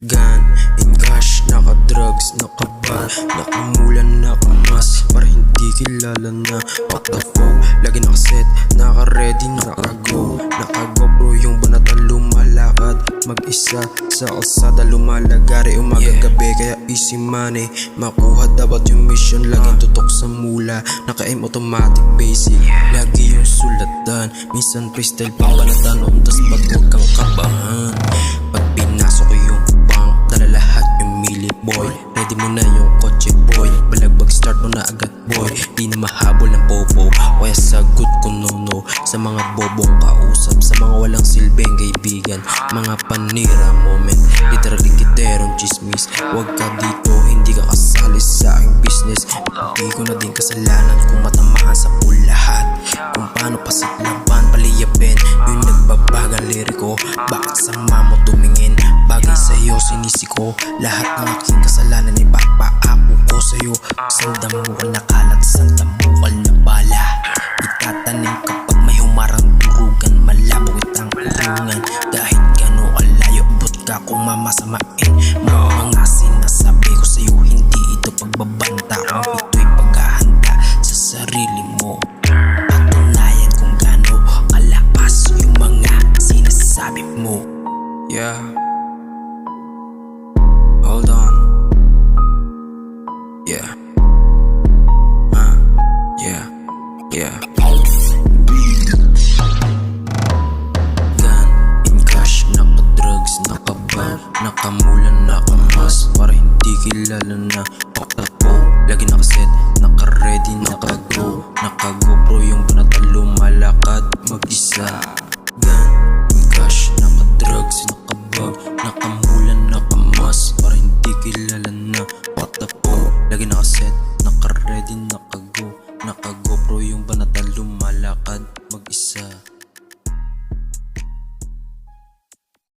Gun in cash, naka-drugs, naka-bar, nakamulan, naka-mas, para hindi kilala na. What the fuck, lagi nakaset, naka-ready, naka-go, naka-GoPro yung banatan lumalakad mag-isa sa kalsada, lumalagari umaga-gabi, kaya easy money makuha dapat yung mission. Laging tutok sa mula, naka-aim automatic basic, lagi yung sulatan, minsan freestyle pang banatan, untas ba't huwag kang kabahan. Pag pinasok ko yung bank, dala lahat yung mili boy, ready mo na yung kotse boy, balagbag start mo na agad boy, di na mahabol ng popo, kaya sagot ko no sa mga bobong kausap, sa mga walang silbeng kaibigan, mga panira moment, literally kiterong chismis. Huwag ka dito, hindi ka kasali sa aking business, hindi ko na din kasalanan kung matamaan sa lahat, kung paano pasiglaban, paliyapin yung nagbabagang liriko. Bakit sama mo tumingin, bagay sa'yo sinisi ko, lahat ng aking kasalanan ipapaako ko sa'yo. Sandamukal na kalat, sandamukal na bala, itatanim kapag may humarang durugan, malabo itang kulungan, kahit gano'n kalayo abot ka kung mamasamain mo. Mga sinasabi ko sa'yo, hindi ito pagbabanta, kung ito'y paghahanda sa sarili mo. Patunayan kung gano'n kalakas yung mga sinasabi mo. Yeah, hold on. Yeah, yeah. Gun in cash, naka-drugs, naka-bar, nakamulan, naka-mas, para hindi kilala na. Paktapo, lagi nakaset, naka-ready, naka-go, naka-GoPro yung banatan lumalakad mag-isa. Gun in cash, naka-drugs, naka-bar, nakamulan, naka-mas, para hindi kilala na. Paktapo, lagi nakaset,